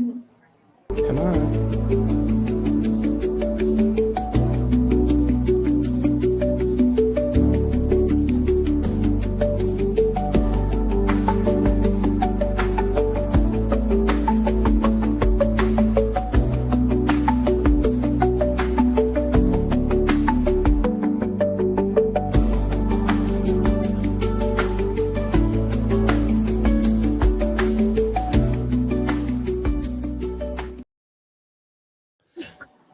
Come on.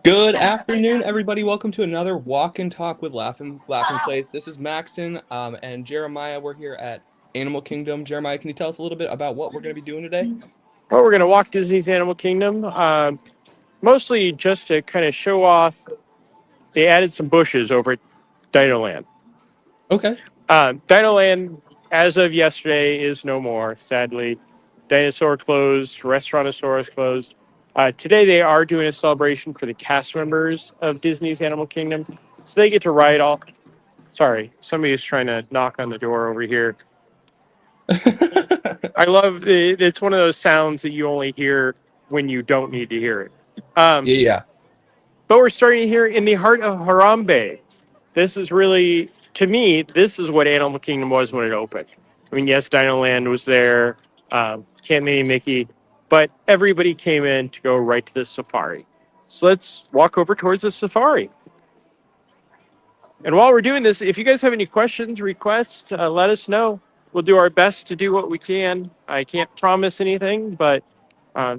Good afternoon, everybody. Welcome to another Walk and Talk with Laughing Place. This is Maxton and Jeremiah. We're here at Animal Kingdom. Jeremiah, can you tell us a little bit about what we're going to be doing today? Well, we're going to walk Disney's Animal Kingdom, mostly just to kind of show off. They added some bushes over at DinoLand. Okay. DinoLand, as of yesterday, is no more, sadly. Dinosaur closed, Restaurantosaurus closed. Today, they are doing a celebration for the cast members of Disney's Animal Kingdom. So they get to ride all. Sorry, somebody is trying to knock on the door over here. I love it. It's one of those sounds that you only hear when you don't need to hear it. Yeah. But we're starting here in the heart of Harambe. This is really, to me, this is what Animal Kingdom was when it opened. I mean, yes, Dino-land was there, Can't Name Mickey, but everybody came in to go right to the safari. So let's walk over towards the safari. And while we're doing this, if you guys have any questions, requests, let us know. We'll do our best to do what we can. I can't promise anything, but I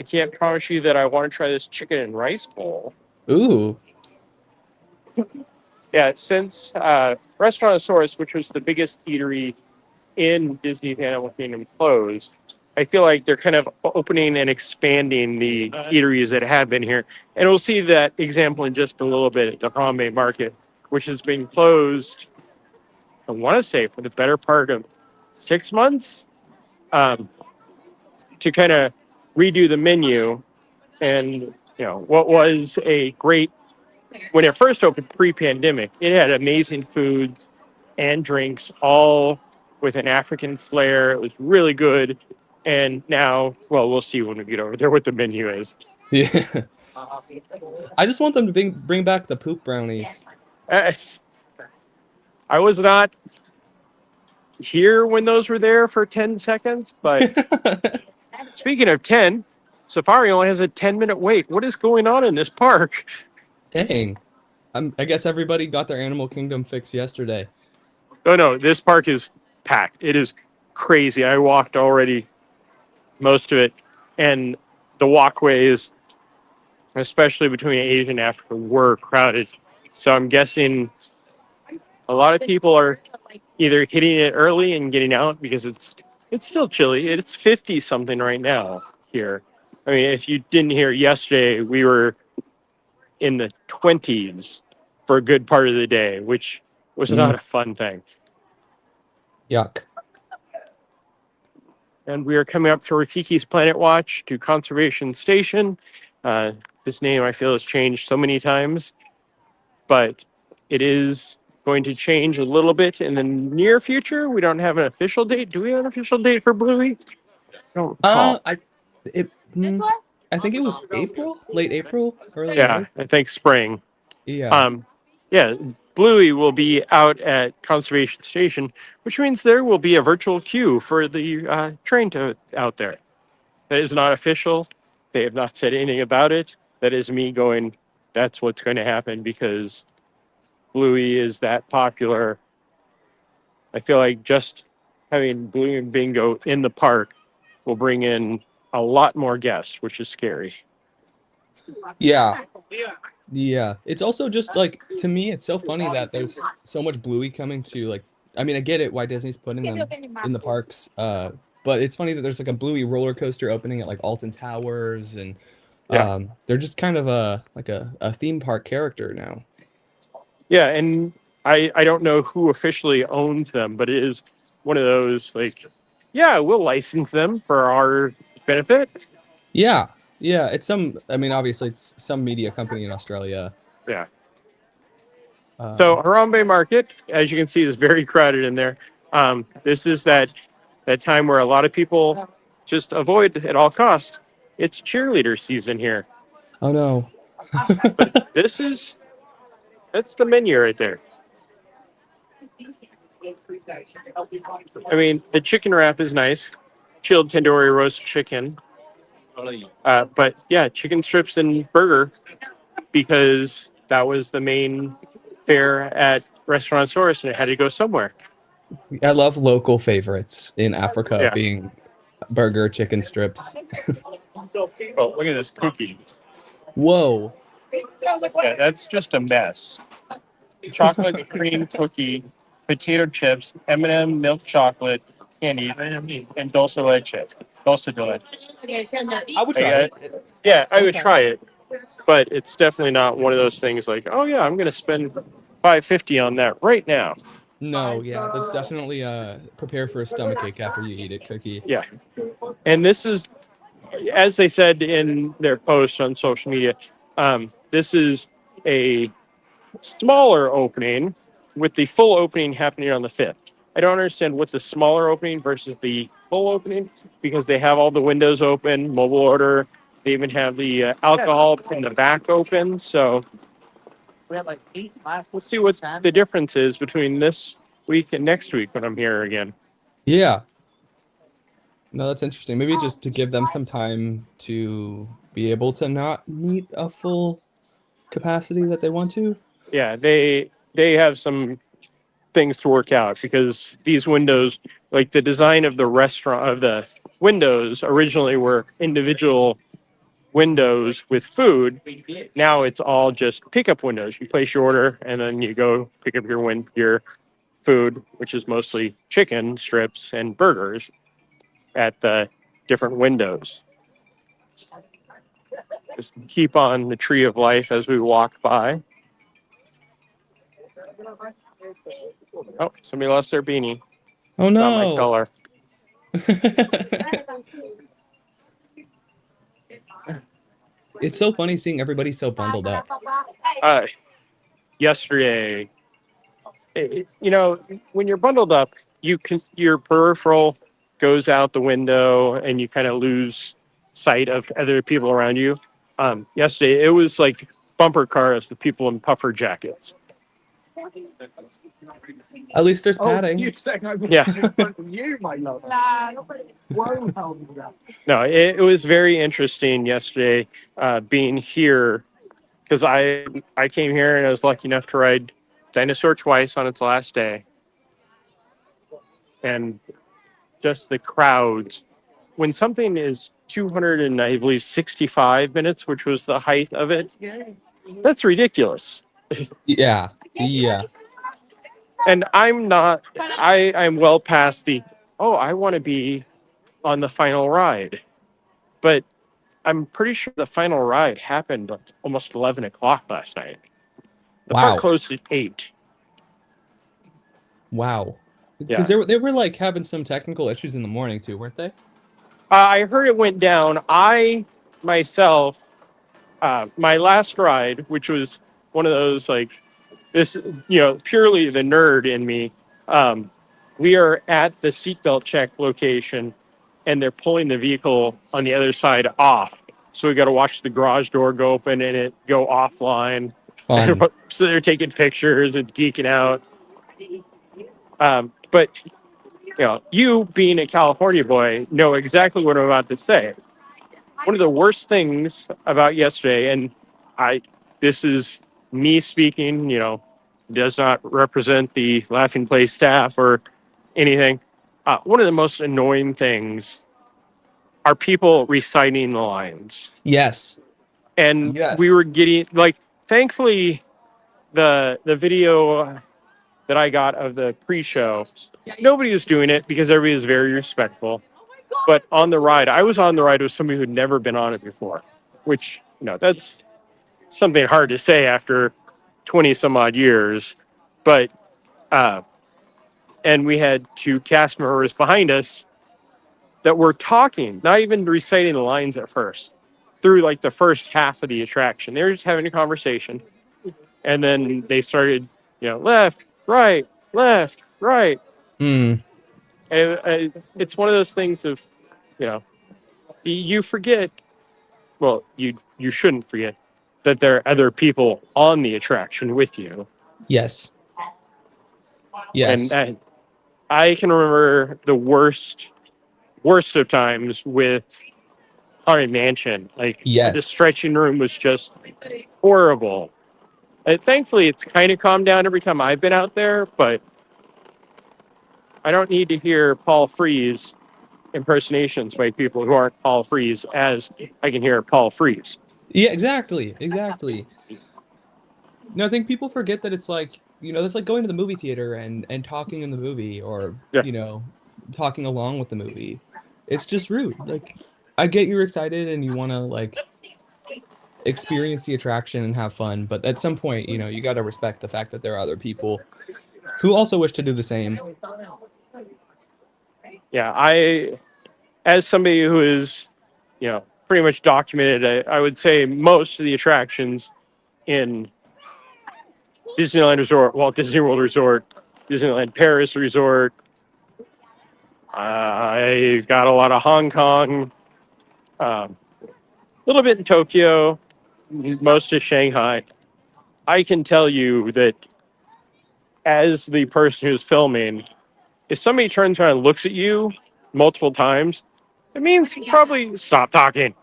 can't promise you that I want to try this chicken and rice bowl. Ooh. Yeah, since Restaurantosaurus, which was the biggest eatery in Disney's Animal Kingdom, closed, I feel like they're kind of opening and expanding the eateries that have been here. And we'll see that example in just a little bit at the Harambe Market, which has been closed, I want to say, for the better part of 6 months to kind of redo the menu. And, what was a great, when it first opened pre-pandemic, it had amazing foods and drinks, all with an African flair. It was really good. And now, well, we'll see when we get over there what the menu is. Yeah. I just want them to bring back the poop brownies. I was not here when those were there for 10 seconds, but speaking of 10, Safari only has a 10-minute wait. What is going on in this park? Dang. I guess everybody got their Animal Kingdom fix yesterday. Oh, no, this park is packed. It is crazy. I walked already most of it, and the walkways, especially between Asia and Africa, were crowded. So I'm guessing a lot of people are either hitting it early and getting out because it's still chilly. It's 50 something right now here. I mean, if you didn't hear yesterday, we were in the 20s for a good part of the day, which was not a fun thing. Yuck. And we are coming up to Rafiki's Planet Watch to Conservation Station. This name, I feel, has changed so many times, but it is going to change a little bit in the near future. We don't have an official date. Do we have an official date for Bluey? I don't recall. I think it was April, late April, early Yeah, May. I think spring. Yeah. Yeah, Bluey will be out at Conservation Station, which means there will be a virtual queue for the train out there. That is not official. They have not said anything about it. That is me going, that's what's going to happen because Bluey is that popular. I feel like just having Bluey and Bingo in the park will bring in a lot more guests, which is scary. Yeah. Yeah. It's also just like, to me, it's so funny that there's so much Bluey coming to, like, I mean, I get it why Disney's putting them in the parks. But it's funny that there's like a Bluey roller coaster opening at like Alton Towers, and they're just kind of a theme park character now. Yeah, and I don't know who officially owns them, but it is one of those like, yeah, we'll license them for our benefit. Yeah. Yeah. I mean, obviously it's some media company in Australia. Yeah. So Harambe Market, as you can see, is very crowded in there. This is that time where a lot of people just avoid at all costs. it's cheerleader season here. Oh no. But that's the menu right there. I mean, the chicken wrap is nice, chilled tandoori roast chicken. But yeah, chicken strips and burger because that was the main fare at Restaurant Source and it had to go somewhere. I love local favorites in Africa Yeah. being burger, chicken strips. Oh, look at this cookie. Whoa. Yeah, that's just a mess. Chocolate cream cookie, potato chips, M&M milk chocolate candies, and dulce de leche. Dulce de leche. I would try it. Yeah, I would try it, but it's definitely not one of those things like, oh yeah, I'm gonna spend $5.50 on that right now. No, yeah, that's definitely prepare for a stomach ache after you eat it cookie. Yeah, and this is, as they said in their post on social media, this is a smaller opening with the full opening happening on the 5th. I don't understand what's the smaller opening versus the full opening because they have all the windows open, mobile order. They even have the alcohol in the back open. So we'll see what the difference is between this week and next week when I'm here again. Yeah. No, that's interesting. Maybe just to give them some time to be able to not meet a full capacity that they want to. Yeah, they have some things to work out because these windows, like the design of the restaurant of the windows originally were individual windows with food. Now it's all just pickup windows. You place your order and then you go pick up your food, which is mostly chicken strips and burgers at the different windows. Just keep on the tree of life as we walk by. Oh, somebody lost their beanie. Oh Not my no. color. It's so funny seeing everybody so bundled up. Yesterday, when you're bundled up, your peripheral goes out the window and you kind of lose sight of other people around you. Yesterday, it was like bumper cars with people in puffer jackets. At least there's padding. Yeah. No, it was very interesting yesterday being here because I came here and I was lucky enough to ride Dinosaur twice on its last day. And just the crowds. When something is 200 and I believe 65 minutes, which was the height of it, that's ridiculous. Yeah. Yeah. And I'm well past I want to be on the final ride. But I'm pretty sure the final ride happened like almost 11 o'clock last night. The park Wow. closed at 8. Wow. Yeah. Because they were like having some technical issues in the morning too, weren't they? I heard it went down. I myself, my last ride, which was one of those like this, purely the nerd in me. We are at the seatbelt check location, and they're pulling the vehicle on the other side off. So we got to watch the garage door go open and it go offline. Fun. So they're taking pictures and geeking out. But you being a California boy know exactly what I'm about to say. One of the worst things about yesterday, and this is me speaking, does not represent the Laughing Place staff or anything. One of the most annoying things are people reciting the lines. Yes. And Yes. we were getting thankfully the video that I got of the pre-show, nobody was doing it because everybody was very respectful. But on the ride, I was on the ride with somebody who'd never been on it before, which, that's something hard to say after 20 some odd years. But, and we had 2 cast members behind us that were talking, not even reciting the lines at first, through like the first half of the attraction. They were just having a conversation. And then they started, left, right, left, right. Mm. And it's one of those things of, you forget well, you shouldn't forget that there are other people on the attraction with you. Yes. And Yes. I can remember the worst of times with Haunted Mansion. Like the Yes. stretching room was just horrible. Thankfully, it's kind of calmed down every time I've been out there, but I don't need to hear Paul Frees impersonations by people who aren't Paul Frees as I can hear Paul Frees. Yeah, exactly. Exactly. No, I think people forget that it's like, that's like going to the movie theater and talking in the movie or, Yeah, talking along with the movie. It's just rude. Like, I get you're excited and you want to like experience the attraction and have fun, but at some point, you got to respect the fact that there are other people who also wish to do the same. yeah. As somebody who is, pretty much documented, I would say most of the attractions in Disneyland Resort, Walt Disney World Resort, Disneyland Paris Resort. I got a lot of Hong Kong, a little bit in Tokyo, most of Shanghai. I can tell you that as the person who's filming, if somebody turns around and looks at you multiple times, it means probably stop talking.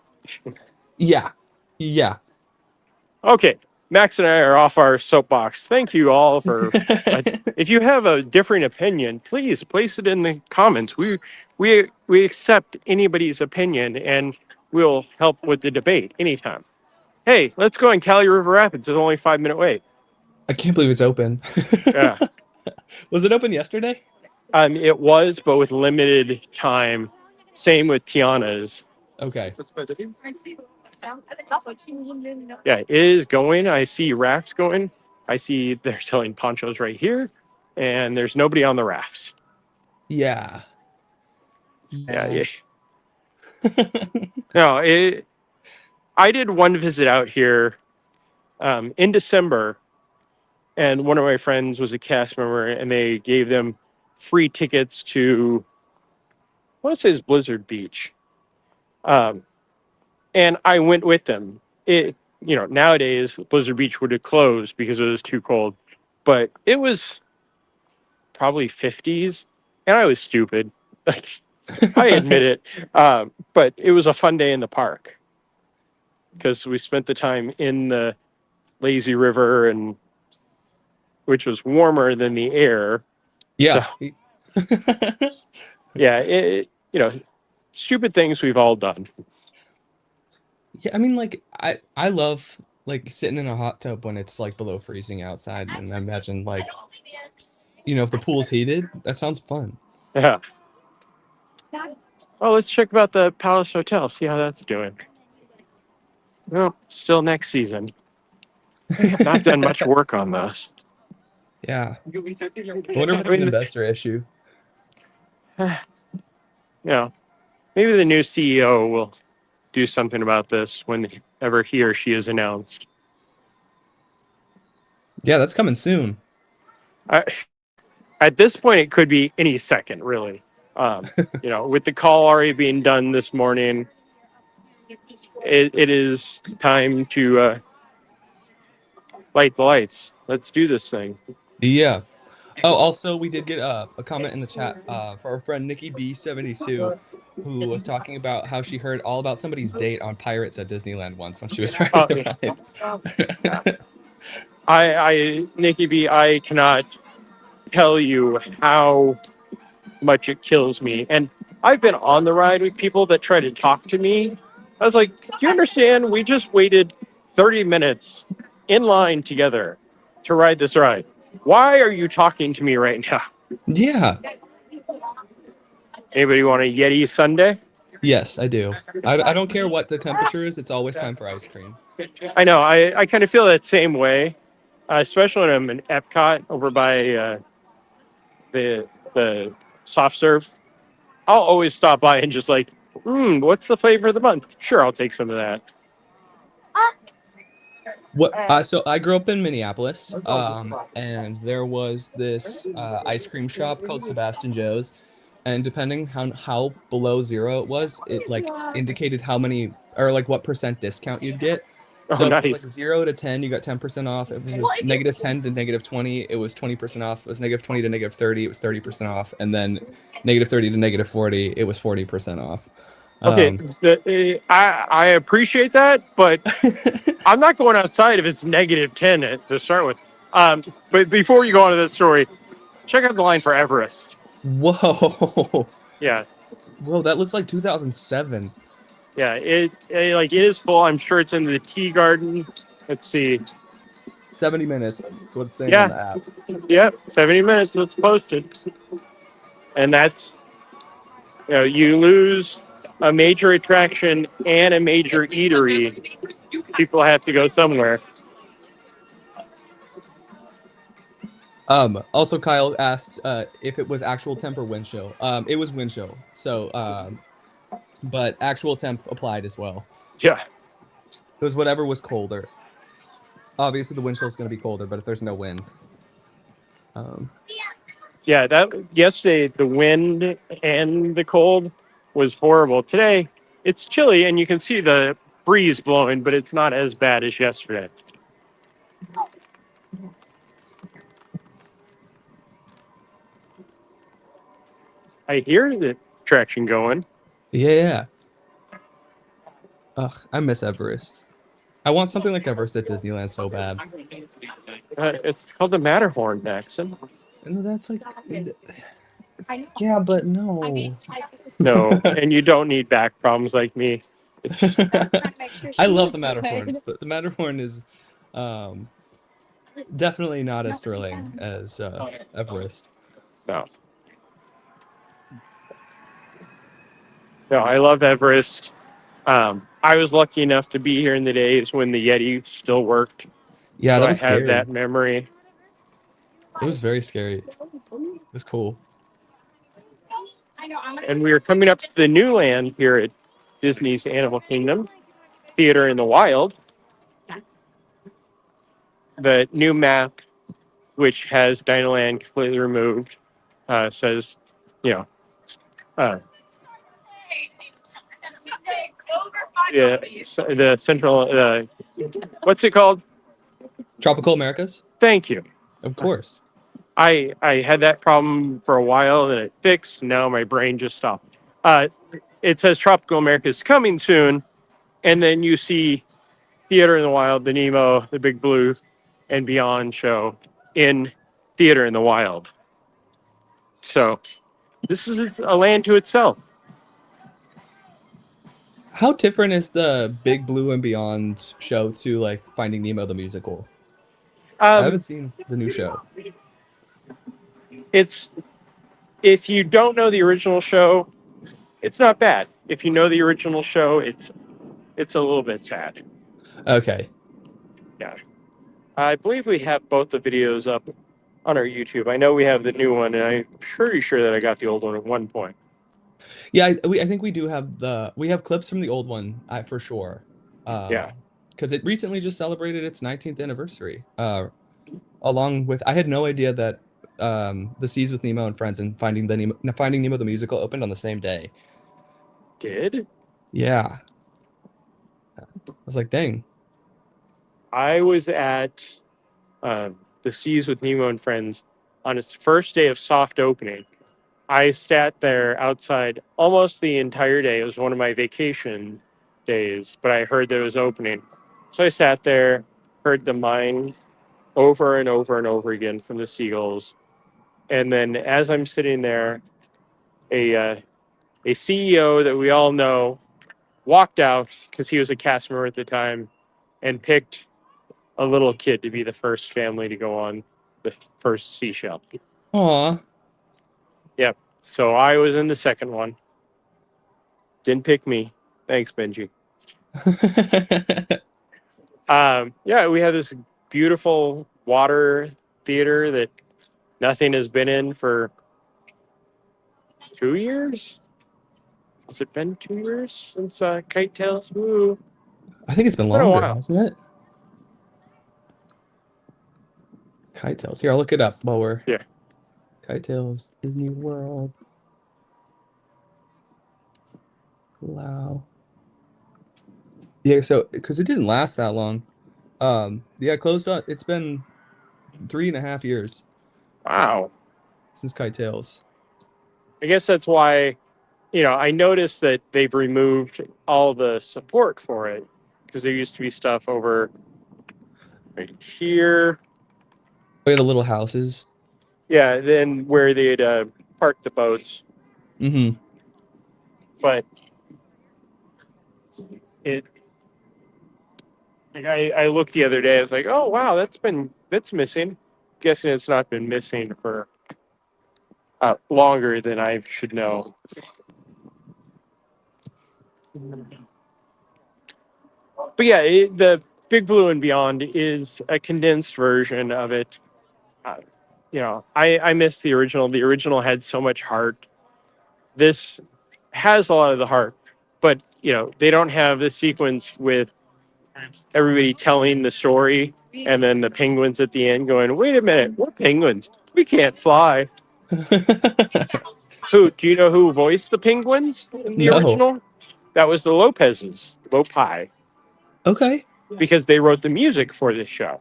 Yeah. Yeah. Okay, Max and I are off our soapbox. Thank you all for. If you have a different opinion, please place it in the comments. We accept anybody's opinion, and we'll help with the debate anytime. Hey, let's go in Cali River Rapids. It's only a 5 minute wait. I can't believe it's open. Yeah, Was it open yesterday? it was, but with limited time. Same with Tiana's. Okay. Yeah, it is going. I see rafts going. I see they're selling ponchos right here, and there's nobody on the rafts. Yeah. Yeah, Yeah. yeah. No, I did one visit out here in December, and one of my friends was a cast member, and they gave them free tickets to I want to say it's Blizzard Beach, um, and I went with them. Nowadays Blizzard Beach would have closed because it was too cold, but it was probably 50s, and I was stupid. Like I admit it, but it was a fun day in the park because we spent the time in the lazy river and which was warmer than the air. So Yeah. yeah, stupid things we've all done. Yeah, I mean, like I love like sitting in a hot tub when it's like below freezing outside, and I imagine like if the pool's heated, that sounds fun. Yeah. Oh, let's check about the Palace Hotel. See how that's doing. Well, still next season. They have not done much work on this. Yeah, I wonder if I it's an mean, investor issue. maybe the new CEO will do something about this whenever he or she is announced. Yeah, that's coming soon. I, at this point, it could be any second, really. With the call already being done this morning, it is time to light the lights. Let's do this thing. Yeah. Oh, also, we did get a comment in the chat for our friend Nikki B72, who was talking about how she heard all about somebody's date on Pirates at Disneyland once when she was riding Uh, the ride. Nikki B, I cannot tell you how much it kills me. And I've been on the ride with people that try to talk to me. I was like, do you understand? We just waited 30 minutes in line together to ride this ride. Why are you talking to me right now? Yeah. Anybody want a Yeti Sundae? Yes, I do. I don't care what the temperature is. It's always time for ice cream. I know. I kind of feel that same way, especially when I'm in Epcot over by the soft serve. I'll always stop by and just like, what's the flavor of the month? Sure, I'll take some of that. What? So I grew up in Minneapolis, and there was this ice cream shop called Sebastian Joe's, and depending how below zero it was, it like indicated how many or like what percent discount you'd get. Oh, So if it was like nice. 0 to 10, you got 10% off. If it was negative 10 to negative 20, it was 20% off. If it was negative 20 to negative 30, it was 30% off. And then negative 30 to negative 40, it was 40% off. Okay, Um, I appreciate that, but I'm not going outside if it's -10 to start with. But before you go on to that story, check out the line for Everest. whoa. Yeah, Whoa, that looks like 2007. yeah, it is full. I'm sure it's in the tea garden. Let's see. 70 minutes. That's what it's saying on Yeah, the app. yeah, 70 minutes. It's posted, and that's you lose a major attraction and a major eatery. People have to go somewhere. Also Kyle asked if it was actual temp or wind chill. It was wind chill. So but actual temp applied as well. Yeah, It was whatever was colder. Obviously the wind chill is going to be colder, but if there's no wind. Um yeah. That yesterday the wind and the cold was horrible. Today it's chilly and you can see the breeze blowing, but it's not as bad as yesterday. I hear the traction going. yeah, yeah. Ugh, I miss Everest. I want something like Everest at Disneyland so bad. It's called the Matterhorn, Maxim. And that's like yeah, but no. No, and you don't need back problems like me. It's I love the Matterhorn, but the Matterhorn is um definitely not as thrilling as Everest. no, no. I love Everest. I was lucky enough to be here in the days when the Yeti still worked, Yeah, so that I was have scary. that memory. It was very scary. It was cool. And we are coming up to the new land here at Disney's Animal Kingdom, Theater in the Wild. The new map, which has DinoLand completely removed, says, you know, uh, yeah, the central, what's it called? Tropical Americas? Thank you. Of course. I had that problem for a while, and it fixed. Now my brain just stopped. It says Tropical America is coming soon, and then you see Theater in the Wild, the Nemo, the Big Blue, and Beyond show in Theater in the Wild. So this is a land to itself. How different is the Big Blue and Beyond show to like Finding Nemo the musical? I haven't Um, seen the new show. it's if you don't know the original show, it's not bad. If you know the original show, it's a little bit sad. Okay. Yeah. I believe we have both the videos up on our YouTube. I know we have the new one, and I'm pretty sure that I got the old one at one point. Yeah, I think we do have we have clips from the old one, for sure. Yeah. Because it recently just celebrated its 19th anniversary. Along with I had no idea that The Seas with Nemo and Friends and Finding Nemo the musical opened on the same day. Did Yeah. I was like, dang. I was at the Seas with Nemo and Friends on its first day of soft opening. I sat there outside almost the entire day. It was one of my vacation days, but I heard that it was opening. So I sat there, heard the mine over and over and over again from the seagulls. And then as I'm sitting there, a CEO that we all know walked out because he was a cast member at the time and picked a little kid to be the first family to go on the first seashell. Aw. Yep. So I was in the second one. Didn't pick me. Thanks, Benji. Yeah, we have this beautiful water theater that nothing has been in for 2 years. Has it been 2 years since Kite Tales? Woo. I think it's It's been been a longer, while. hasn't it? Kite Tales. Here, I'll look it up while we're Yeah. Kite Tales, Disney World. Wow. Yeah, so because it didn't last that long. Yeah, it closed on. It's been 3.5 years Wow. since Kite Tales. I guess that's why, I noticed that they've removed all the support for it because there used to be stuff over right here. Oh, yeah, the little houses. Yeah, then where they'd park the boats. Mm-hmm. But it, like I looked the other day. I was like, oh wow, that's missing. Guessing it's not been missing for longer than I should know. But yeah, the Big Blue and Beyond is a condensed version of it. Uh, I miss the original. The original had so much heart. This has a lot of the heart, but they don't have the sequence with everybody telling the story and then the penguins at the end going, "Wait a minute, we're penguins. We can't fly." Who do you know who voiced the penguins in the No. original? That was the Lopez's, Lopi, Okay. because they wrote the music for this show.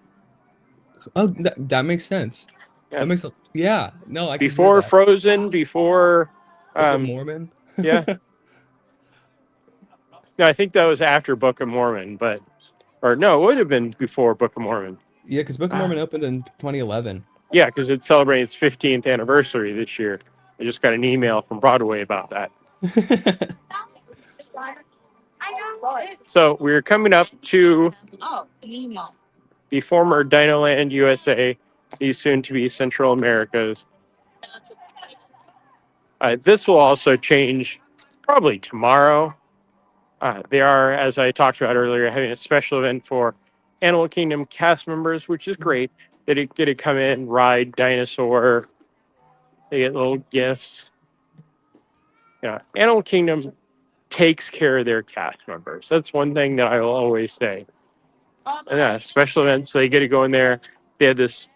Oh, that makes sense. Yeah. That makes yeah. No, I can hear Before that. Frozen, before Book of um, Mormon. yeah. No, I think that was after Book of Mormon, but or no, it would have been before Book of Mormon. Yeah, because Book of Ah. Mormon opened in 2011. Yeah, because it's celebrating its 15th anniversary this year. I just got an email from Broadway about that. So we're coming up to the former DinoLand USA, the soon to be Central Americas. This will also change probably tomorrow. They are, as I talked about earlier, having a special event for Animal Kingdom cast members, which is great. They get to come in, ride dinosaur. They get little gifts. Yeah, Animal Kingdom takes care of their cast members. That's one thing that I will always say. And yeah, special events, they get to go in there. They have this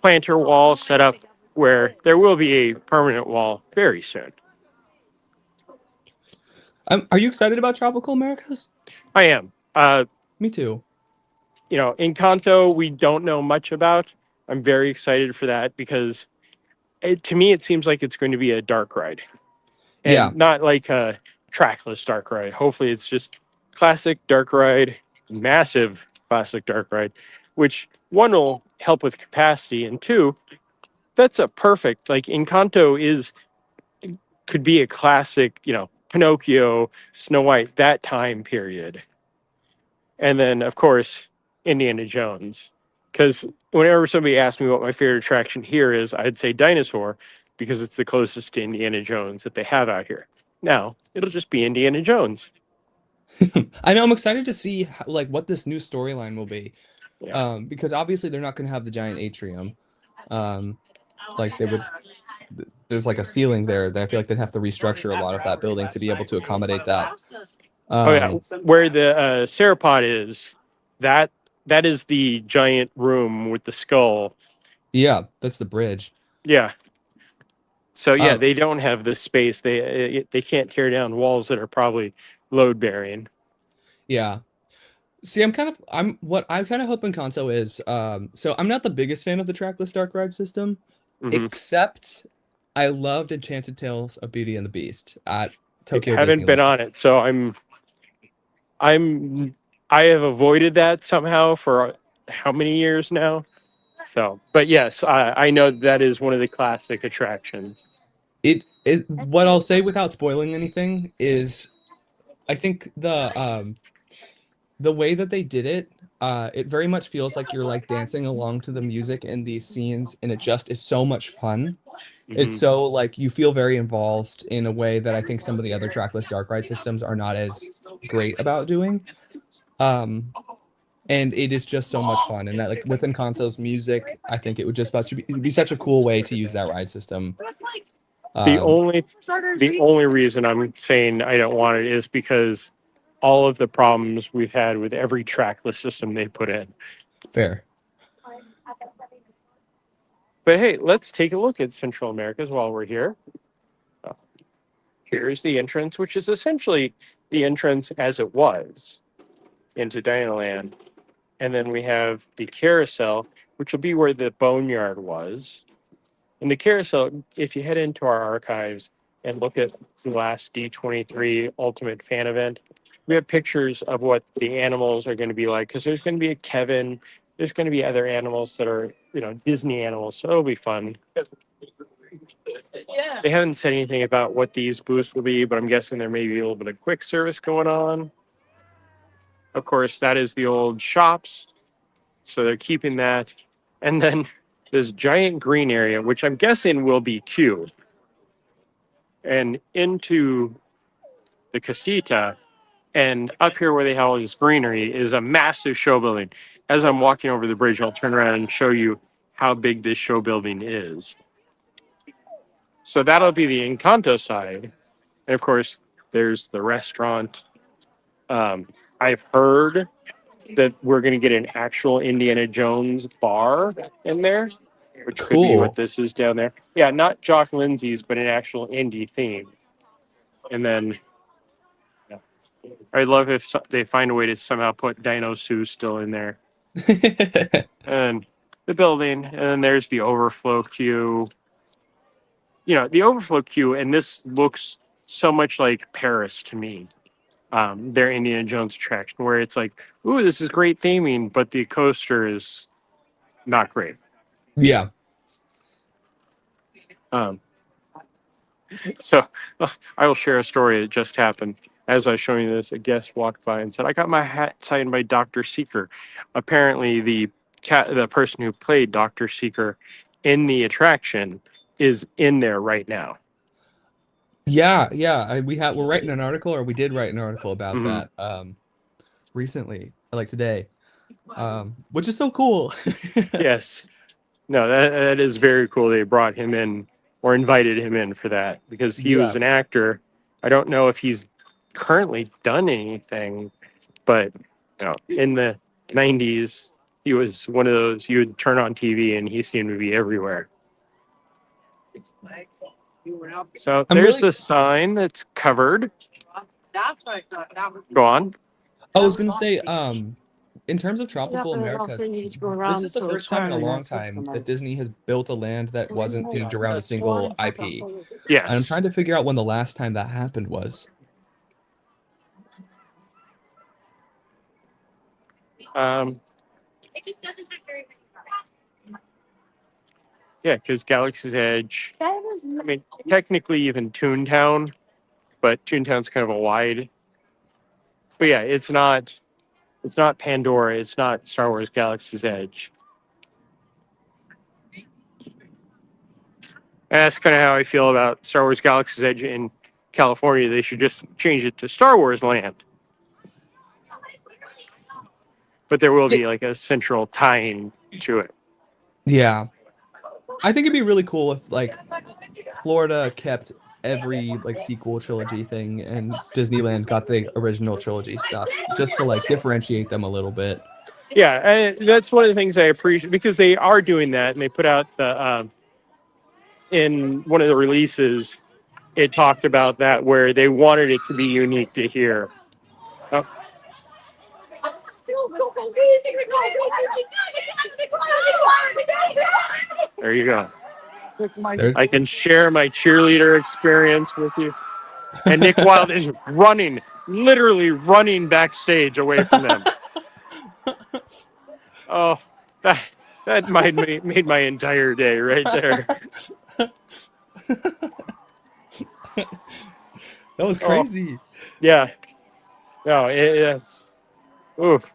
planter wall set up where there will be a permanent wall very soon. Are you excited about Tropical Americas? I am. Me too. Encanto, we don't know much about. I'm very excited for that because to me, it seems like it's going to be a dark ride Yeah. and not like a trackless dark ride. Hopefully, it's just classic dark ride, massive classic dark ride, which one will help with capacity, and two, that's a perfect like Encanto is could be a classic, Pinocchio, Snow White, that time period. And then, of course, Indiana Jones. Because whenever somebody asks me what my favorite attraction here is, I'd say dinosaur because it's the closest to Indiana Jones that they have out here. Now, it'll just be Indiana Jones. I know I'm excited to see like what this new storyline will be. Yeah. Because obviously they're not going to have the giant atrium. Um, like they would there's like a ceiling there that I feel like they'd have to restructure a lot of that building to be able to accommodate that. Oh yeah, Um, where the Serapod is, that that is the giant room with the skull. yeah, that's the bridge. Yeah. So yeah, Um, they don't have the space. They can't tear down walls that are probably load bearing. yeah. See, what I'm kind of hoping Kanto is so I'm not the biggest fan of the trackless dark ride system, Hmm. except I loved Enchanted Tales of Beauty and the Beast at Tokyo Haven't been Disneyland. on it, so I'm I have avoided that somehow for how many years now. So, but yes, I know that is one of the classic attractions. It what I'll say without spoiling anything is I think the way that they did it, it very much feels like you're like dancing along to the music in these scenes, and it just is so much fun. It's Hmm. so like you feel very involved in a way that I think some of the other trackless dark ride systems are not as great about doing. Um, and it is just so much fun. And that like within Encanto's music, I think it would just about to be, it'd be such a cool way to use that ride system. The Um, only the only reason I'm saying I don't want it is because all of the problems we've had with every trackless system they put in. fair. But hey, let's take a look at Central Americas while we're here. Here's the entrance, which is essentially the entrance as it was into DinoLand. And then we have the carousel, which will be where the boneyard was. And the carousel, if you head into our archives and look at the last D23 Ultimate Fan event, we have pictures of what the animals are going to be like. Because there's going to be a Kevin, there's going to be other animals that are, Disney animals. So it'll be fun. They haven't said anything about what these booths will be, but I'm guessing there may be a little bit of quick service going on. Of course, that is the old shops. So they're keeping that. And then this giant green area, which I'm guessing will be Q. And into the casita. And up here where they have all this greenery is a massive show building. As I'm walking over the bridge, I'll turn around and show you how big this show building is. So that'll be the Encanto side. And of course, there's the restaurant. I've heard that we're going to get an actual Indiana Jones bar in there, which could be what Cool. this is down there. Yeah, not Jock Lindsay's, but an actual Indy theme. And then I'd love if they find a way to somehow put Dino Sue still in there. And the building, and then there's the overflow queue. The overflow queue, and this looks so much like Paris to me. Their Indiana Jones attraction, where it's like, ooh, this is great theming, but the coaster is not great. Yeah. So I will share a story that just happened. As I was showing you this, a guest walked by and said, I got my hat signed by Dr. Seeker. Apparently, the person who played Dr. Seeker in the attraction is in there right now. Yeah. We're writing an article, or we did write an article about Mhm. that recently, like today, which is so cool. Yes. No, that is very cool. They brought him in or invited him in for that because he was Yeah. an actor. I don't know if he's currently done anything, but in the 90s, he was one of those you would turn on TV and he seemed to be everywhere. So I'm there's really the sign that's covered. Go on. I was gonna say, in terms of tropical Americas, this is the first time in a long time that Disney has built a land that wasn't themed around a single IP. And I'm Yes. trying to figure out when the last time that happened was. Um, yeah, because Galaxy's Edge. I mean, technically even Toontown, but Toontown's kind of a wide. But yeah, it's not. It's not Pandora. It's not Star Wars Galaxy's Edge. And that's kind of how I feel about Star Wars Galaxy's Edge in California. They should just change it to Star Wars Land. But there will Yeah, be like a central tying to it. yeah. I think it'd be really cool if like Florida kept every like sequel trilogy thing and Disneyland got the original trilogy stuff just to like differentiate them a little bit. Yeah, and that's one of the things I appreciate because they are doing that, and they put out the in one of the releases. It talked about that where they wanted it to be unique to here. Oh, there you go. There, I can share my cheerleader experience with you. And Nick Wilde is running, literally running backstage away from them. Oh, that made my entire day right there. that was Oh, crazy. yeah. No, it's oof.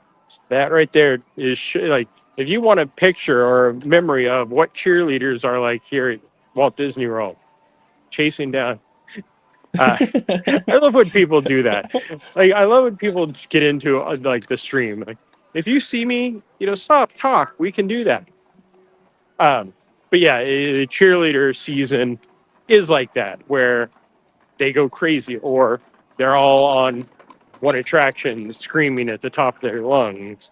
That right there is like if you want a picture or a memory of what cheerleaders are like here at Walt Disney World, chasing down. I love when people do that. Like I love when people get into like the stream. Like if you see me, stop, talk. We can do that. But yeah, a cheerleader season is like that where they go crazy or they're all on one attraction screaming at the top of their lungs.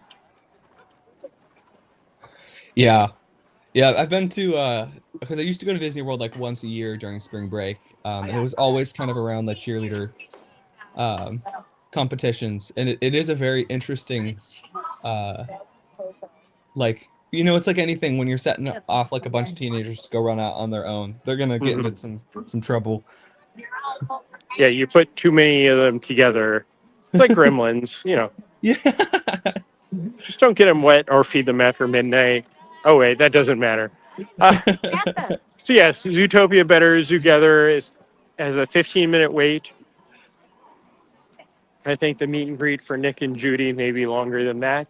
Yeah. Yeah, I've been to because I used to go to Disney World like once a year during spring break. And it was always kind of around the cheerleader um competitions. And it is a very interesting uh like it's like anything when you're setting off like a bunch of teenagers to go run out on their own. They're gonna get into Mhm. some trouble. Yeah, you put too many of them together. It's like gremlins, Yeah. just don't get them wet or feed them after midnight. Oh, wait, that doesn't matter. Uh, so, yes, Zootopia Better Together has a 15-minute wait. I think the meet and greet for Nick and Judy may be longer than that.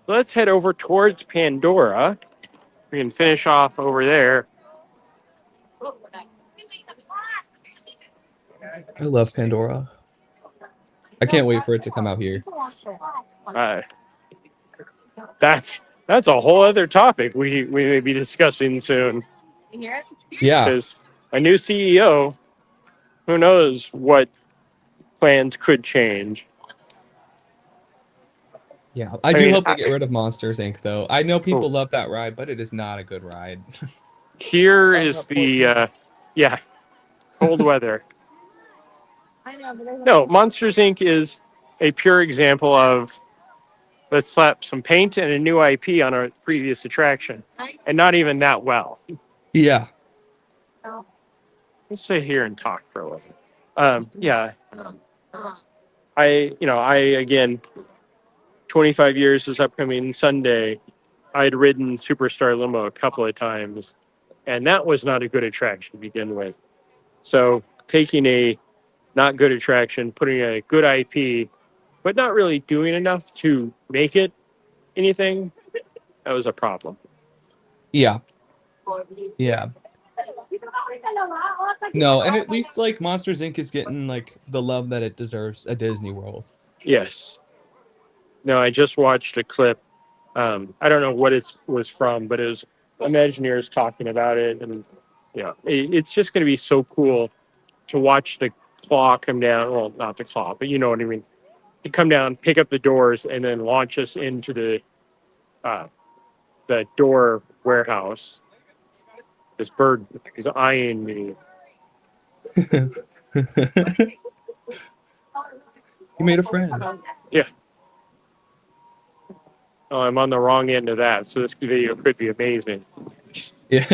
Let's head over towards Pandora. We can finish off over there. I love Pandora. I can't wait for it to come out here. Uh, that's a whole other topic we may be discussing soon. Yeah. Because a new CEO, who knows what plans could change. Yeah. I I do mean, hope they get rid of Monsters Inc. though. I know oh, people love that ride, but it is not a good ride. here is yeah, cold weather. No, Monsters Inc. is a pure example of let's slap some paint and a new IP on a previous attraction, and not even that well. Yeah. Let's sit here and talk for a little. Yeah, I again, 25 years this upcoming Sunday. I'd ridden Superstar Limo a couple of times, and that was not a good attraction to begin with. So taking a not good attraction, putting a good IP, but not really doing enough to make it anything, that was a problem. Yeah. Yeah. No, and at least like Monsters Inc. is getting like the love that it deserves at Disney World. Yes. No, I just watched a clip. I don't know what it was from, but it was Imagineers talking about it, and it's just going to be so cool to watch the claw come down. Well, not the claw, but you know what I mean. To come down, pick up the doors, and then launch us into uh, the door warehouse. This bird is eyeing me. You made a friend. Yeah. Oh, I'm on the wrong end of that, so this video could be amazing. Yeah.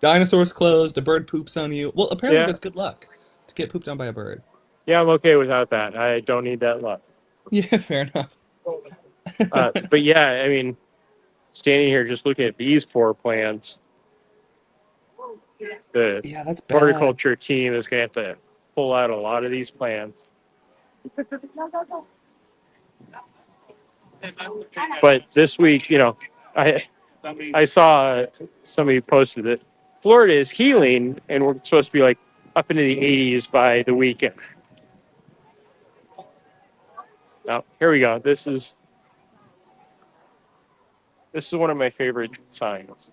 Dinosaurs closed, a bird poops on you. Well, apparently Yeah, that's good luck to get pooped on by a bird. yeah, I'm okay without that. I don't need that luck. Yeah, fair enough. But yeah, I mean, standing here just looking at these poor plants, the Yeah, that's bad. horticulture team is going to have to pull out a lot of these plants. But this week, I I saw somebody posted that Florida is healing, and we're supposed to be like up into the 80s by the weekend. Now, here we go. This is one of my favorite signs.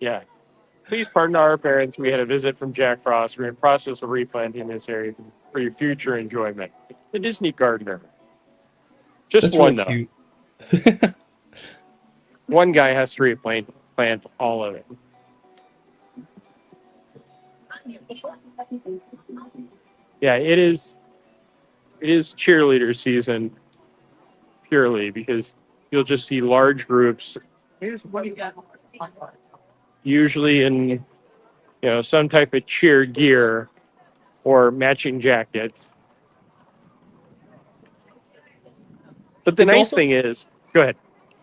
Yeah. Please pardon our appearance. We had a visit from Jack Frost. We're in process of replanting this area for your future enjoyment. The Disney Gardener. Just That's really one though. cute. One guy has to plant all of it. Yeah, it is. It is cheerleader season purely because you'll just see large groups, usually in some type of cheer gear or matching jackets. But the It's nice also thing is, go ahead.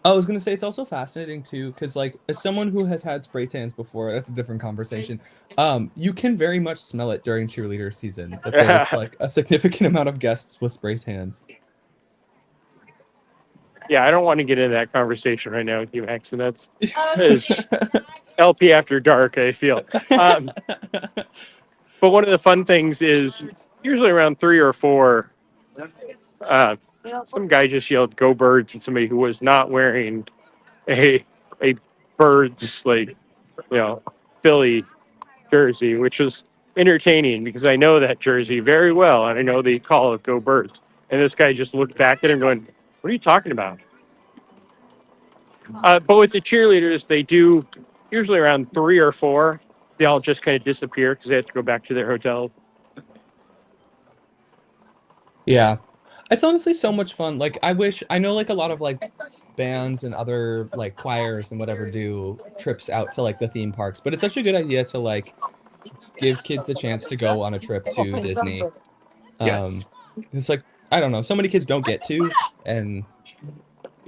I was gonna say it's also fascinating too, because like as someone who has had spray tans before, that's a different conversation. You can very much smell it during cheerleader season that there's like a significant amount of guests with spray tans. Yeah, I don't want to get into that conversation right now with you, Max, and that is LP after dark, I feel. But one of the fun things is usually around 3 or 4, uh, some guy just yelled "Go Birds" at somebody who was not wearing a Birds like Philly jersey, which was entertaining because I know that jersey very well, and I know they call it "Go Birds." And this guy just looked back at him, going, "What are you talking about?" But with the cheerleaders, they do usually around 3 or 4. They all just kind of disappear because they have to go back to their hotels. Yeah. It's honestly so much fun. Like I know like a lot of like bands and other like choirs and whatever do trips out to like the theme parks, but it's such a good idea to like give kids the chance to go on a trip to Disney. Yes. It's like I don't know, so many kids don't get to, and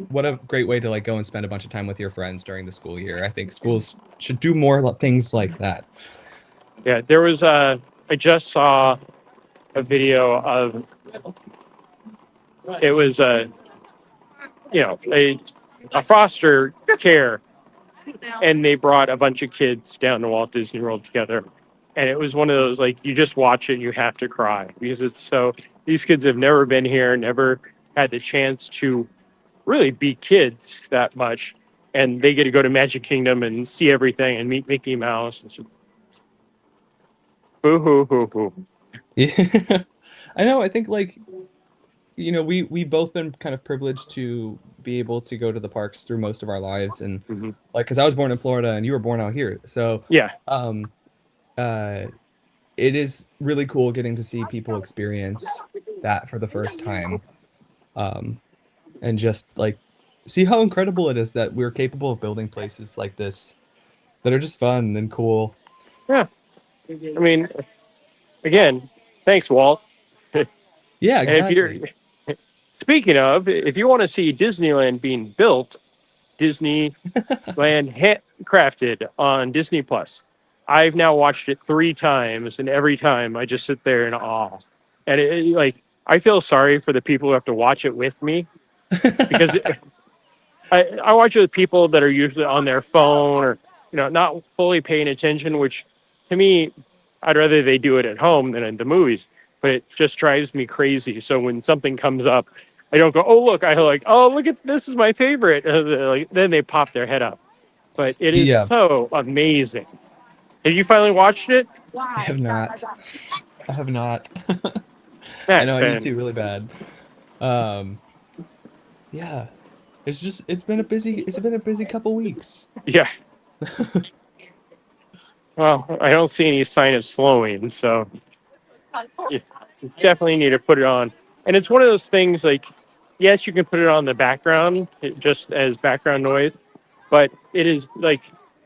what a great way to like go and spend a bunch of time with your friends during the school year. I think schools should do more things like that. Yeah, there was I just saw a video of it was a foster care, and they brought a bunch of kids down to Walt Disney World together, and it was one of those like you just watch it and you have to cry because it's so these kids have never been here, never had the chance to really be kids that much, and they get to go to Magic Kingdom and see everything and meet Mickey Mouse. And boo hoo hoo hoo. Yeah. I know, I think like we both been kind of privileged to be able to go to the parks through most of our lives, and Hmm. like because I was born in Florida and you were born out here, so Yeah, um uh it is really cool getting to see people experience that for the first time, um and just like see how incredible it is that we're capable of building places like this that are just fun and cool. yeah. I mean, again, thanks, Walt. And Yeah, if you're exactly. speaking of, if you want to see Disneyland being built, Disneyland handcrafted on Disney Plus. I've now watched it 3 times, and every time I just sit there in awe. And like I feel sorry for the people who have to watch it with me because I watch it with people that are usually on their phone or not fully paying attention. Which to me, I'd rather they do it at home than in the movies. But it just drives me crazy. So when something comes up, I don't go, "Oh look!" I like, "Oh look at this is my favorite." Then they pop their head up. But it is Yeah, so amazing. Have you finally watched it? I have not. I have not. I know Max, I need and to really bad. Um, yeah. It's been a busy couple weeks. yeah, well, I don't see any sign of slowing. So you definitely need to put it on. And it's one of those things like, yes, you can put it on the background just as background noise, but it is like,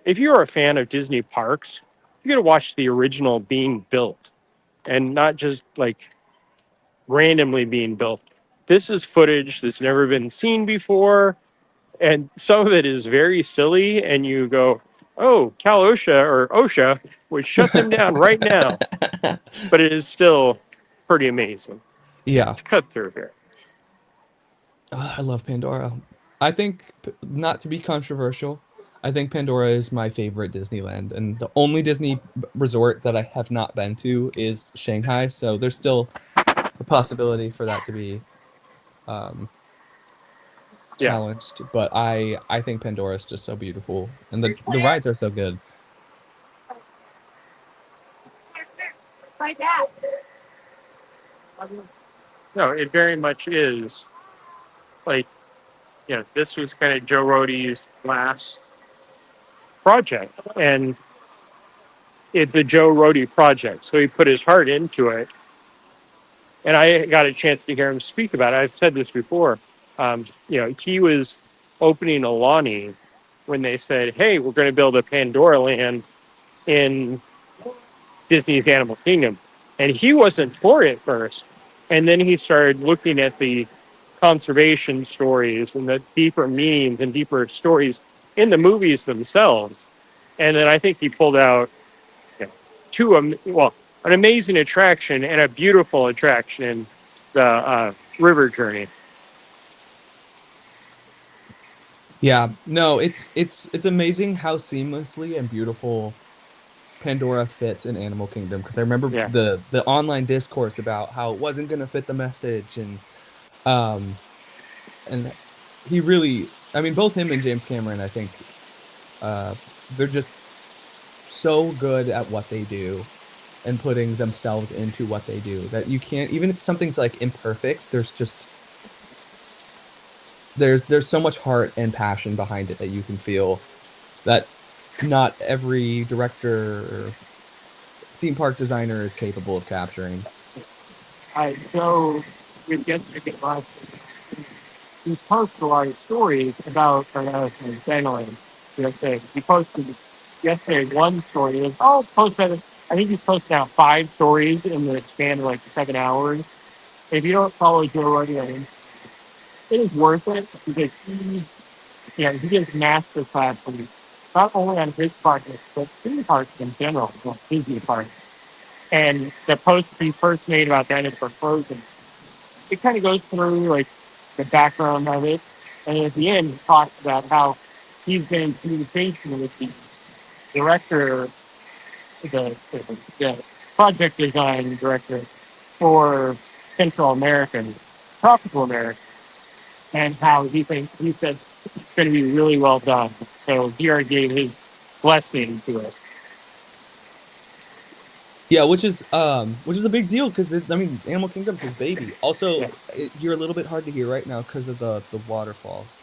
if you're a fan of Disney parks, you got to watch the original being built and not just like randomly being built. This is footage that's never been seen before, and some of it is very silly. And you go, "Oh, Cal OSHA or OSHA would shut them down right now," but it is still pretty amazing Yeah. to cut through here. I love Pandora. I think, not to be controversial, I think Pandora is my favorite Disneyland, and the only Disney resort that I have not been to is Shanghai, so there's still a possibility for that to be um, Yeah, challenged. But I think Pandora is just so beautiful, and the rides are so good. no, it very much is. Like, this was kind of Joe Rohde's last project, and it's a Joe Rohde project, so he put his heart into it. And I got a chance to hear him speak about it. I've said this before. He was opening Alani when they said, "Hey, we're going to build a Pandora land in Disney's Animal Kingdom," and he wasn't for it first. And then he started looking at the conservation stories and the deeper meanings and deeper stories in the movies themselves. And then I think he pulled out an amazing attraction and a beautiful attraction in the river journey. Yeah, no, it's amazing how seamlessly and beautiful Pandora fits in Animal Kingdom, because I remember Yeah, the online discourse about how it wasn't gonna fit the message, um and he really, I mean, both him and James Cameron, I think they're just so good at what they do, and putting themselves into what they do. That you can't, even if something's like imperfect, there's so much heart and passion behind it that you can feel that not every director or theme park designer is capable of capturing. So with yesterday last, he posted a lot of stories about Dino-less. Yesterday, he posted yesterday one story. It was all posted. I think he posted out 5 stories in the span of like 7 hours. If you don't follow Joe Rogan on Instagram, it is worth it because he gives master classes not only on his projects but theme parks in general, well, Disney parks. And the post he first made about Dinosaur Frozen, it kind of goes through like the background of it, and at the end he talks about how he's been in communication with the director, the project design director for Central American, Tropical America, and how he said it's going to be really well done. So he already gave his blessing to it. Yeah, which is a big deal because I mean, Animal Kingdom's his baby. Yeah, Also, you're a little bit hard to hear right now because of the waterfalls.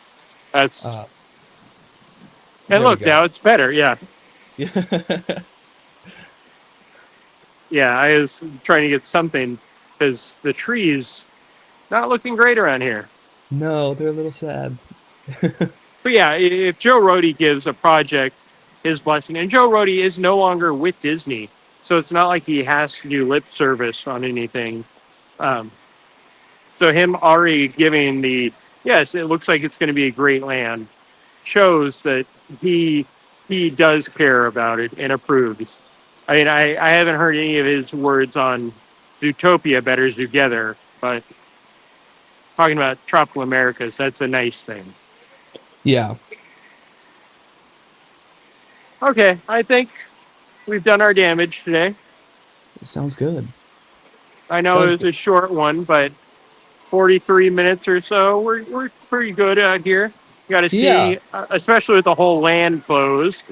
that's Uh, and there we look go. now it's better. Yeah, Yeah. yeah. I was trying to get something because the trees not looking great around here. No, they're a little sad. But yeah, if Joe Rohde gives a project his blessing, and Joe Rohde is no longer with Disney, so it's not like he has to do lip service on anything. Um, so him already giving the yes, it looks like it's going to be a great land shows that he he does care about it and approves. I mean, I haven't heard any of his words on Zootopia Better Together, but talking about tropical Americas, that's a nice thing. Yeah, Okay, I think we've done our damage today. sounds good. I know it Sounds was good. a short one, but 43 minutes or so, we're pretty good out here. You got to Yeah. see, especially with the whole land closed.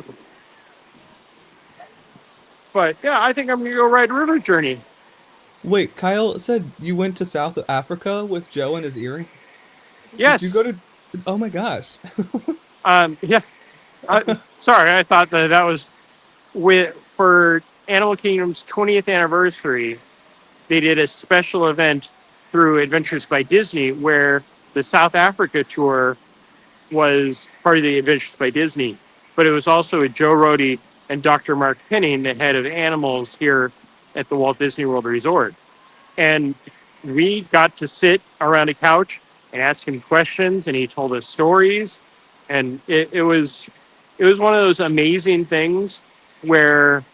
But yeah, I think I'm going to go ride River Journey. Wait, Kyle said you went to South Africa with Joe and his earring. Did you go Yes. to? Oh my gosh. Yeah. Sorry, I thought that was with for Animal Kingdom's 20th anniversary. They did a special event through Adventures by Disney where the South Africa tour was part of the Adventures by Disney, but it was also a Joe Rohde and Dr. Mark Penning, the head of animals here at the Walt Disney World Resort. And we got to sit around a couch and ask him questions, and he told us stories. And it was one of those amazing things where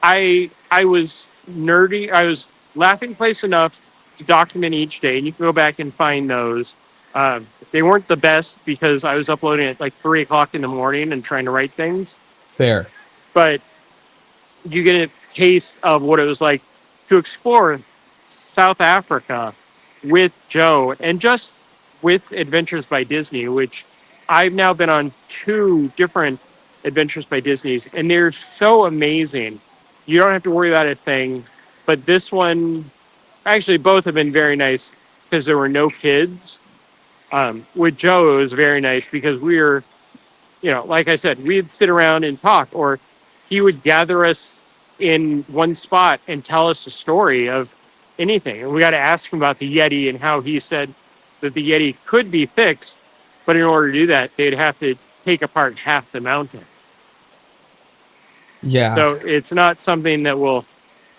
I was nerdy. I was laughing place enough to document each day, and you can go back and find those. They weren't the best because I was uploading at like 3 o'clock in the morning and trying to write things, Fair. but you get a taste of what it was like to explore South Africa with Joe and just with Adventures by Disney, which I've now been on 2 different Adventures by Disney's, and they're so amazing. You don't have to worry about a thing. But this one, actually, both have been very nice because there were no kids. With Joe, it was very nice because we were, like I said, we'd sit around and talk, or he would gather us in one spot and tell us a story of anything. And we got to ask him about the Yeti and how he said that the Yeti could be fixed, but in order to do that, they'd have to take apart half the mountain. Yeah. So it's not something that will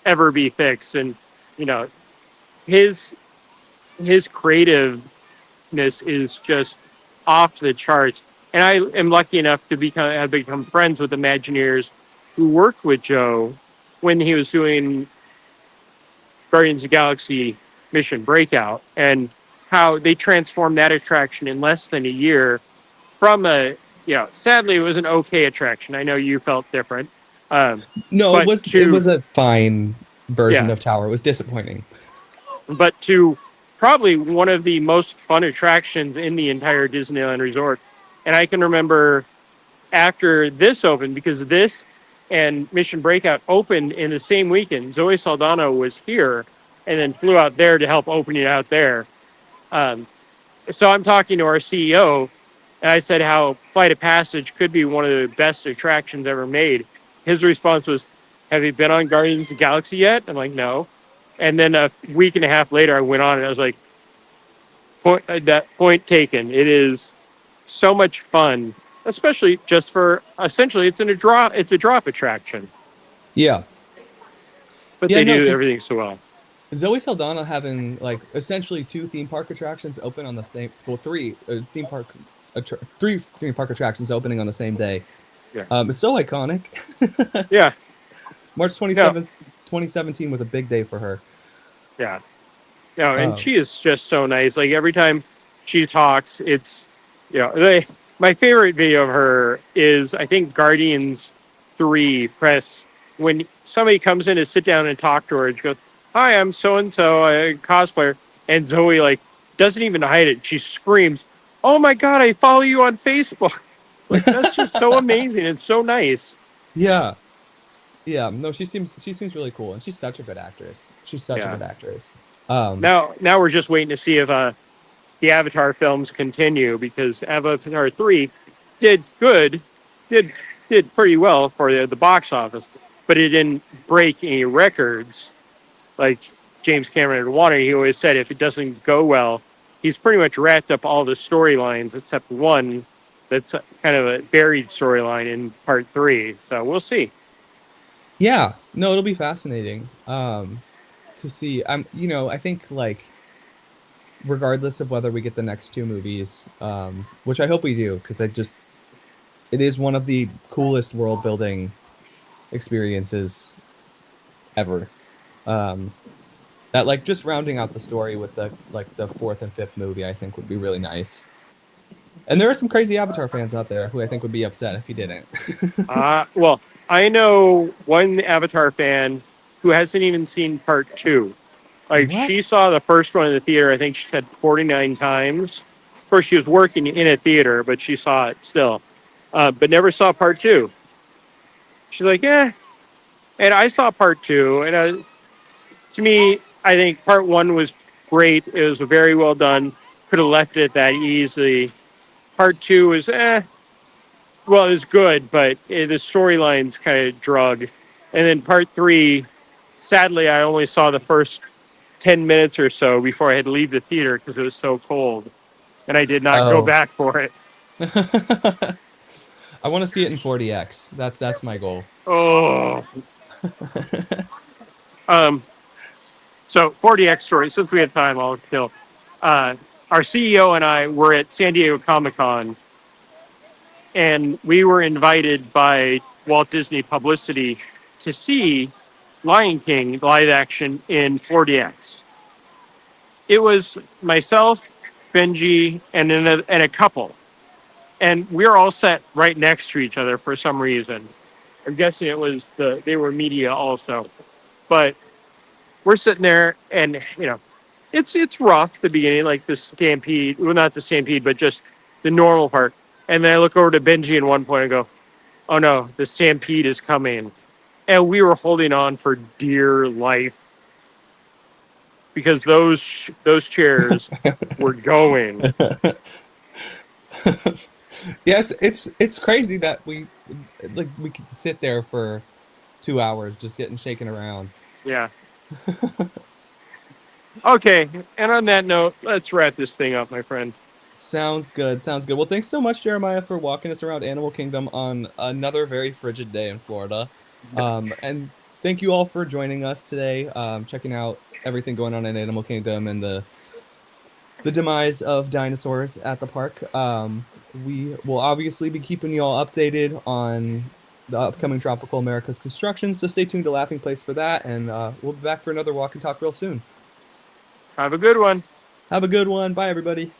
ever be fixed. And you know, his his creativeness is just off the charts. And I am lucky enough to have become friends with Imagineers who worked with Joe when he was doing Guardians of the Galaxy Mission Breakout, and how they transformed that attraction in less than a year from sadly it was an okay attraction. I know you felt different, um, No, it but was it to was a fine version yeah, of Tower. It was disappointing. but to probably one of the most fun attractions in the entire Disneyland resort. And I can remember after this opened, because this and Mission Breakout opened in the same weekend. Zoe Saldana was here and then flew out there to help open it out there. Um, so I'm talking to our CEO, and I said how Flight of Passage could be one of the best attractions ever made. His response was, "Have you been on Guardians of the Galaxy yet?" I'm like, "No." And then a week and a half later, I went on, and I was like, that point taken. It is so much fun, especially just for essentially it's a drop attraction, Yeah. but Yeah, they no, do because everything so well. Zoe Saldana having like essentially two theme park attractions open on the same, well, three theme park attractions opening on the same day. Yeah, It's so iconic. yeah, March no, 27th, 2017 was a big day for her. yeah, no, and Um, she is just so nice. Like every time she talks, it's my favorite video of her is I think Guardians 3 press when somebody comes in to sit down and talk to her. And she goes, "Hi, I'm so and so, a cosplayer," and Zoe like doesn't even hide it. She screams, "Oh my god, I follow you on Facebook!" Like that's just so amazing and so nice. yeah, yeah, no, she seems really cool, and she's such a good actress. She's such a Yeah. good actress. Um, Now we're just waiting to see if the Avatar films continue because Avatar 3 did good, did did pretty well for the box office, but it didn't break any records like James Cameron had wanted. He always said if it doesn't go well, he's pretty much wrapped up all the storylines except one that's kind of a buried storyline in part 3. So we'll see. yeah, no, it'll be fascinating. To see. I think like regardless of whether we get the next two movies, which I hope we do, because it is one of the coolest world building experiences ever. Um, that like just rounding out the story with the fourth and fifth movie, I think would be really nice. And there are some crazy Avatar fans out there who I think would be upset if he didn't. Well, I know one Avatar fan who hasn't even seen part 2. Like she What? saw the first one in the theater, I think she said 49 times. Of course, she was working in a theater, but she saw it still, but never saw part 2. She's like, yeah. And I saw part 2, and to me, I think part 1 was great. It was very well done. Could have left it that easily. Part 2 was, well, it was good, but the storyline's kind of drug. And then part 3, sadly, I only saw the first 10 minutes or so before I had to leave the theater because it was so cold. And I did not go Oh. back for it. I want to see it in 40X. That's my goal. Oh. Um, so 40X story, since we have time, I'll kill. Uh, our CEO and I were at San Diego Comic Con, and we were invited by Walt Disney Publicity to see Lion King live action in 40X. It was myself, Benji, and a couple. And we were all sat right next to each other for some reason. I'm guessing it was they were media also. But we're sitting there, and it's rough the beginning, like the stampede. Well, not the stampede, but just the normal part. And then I look over to Benji at one point and go, "Oh no, the stampede is coming!" And we were holding on for dear life because those chairs were going. Yeah, it's crazy that we could sit there for 2 hours just getting shaken around. Yeah. Okay. And on that note, let's wrap this thing up, my friend. Sounds good. Sounds good. Well, thanks so much, Jeremiah, for walking us around Animal Kingdom on another very frigid day in Florida. And thank you all for joining us today, checking out everything going on in Animal Kingdom and the demise of dinosaurs at the park. We will obviously be keeping you all updated on the upcoming Tropical America's construction, so stay tuned to Laughing Place for that, and we'll be back for another walk and talk real soon. Have a good one. Have a good one. Bye, everybody.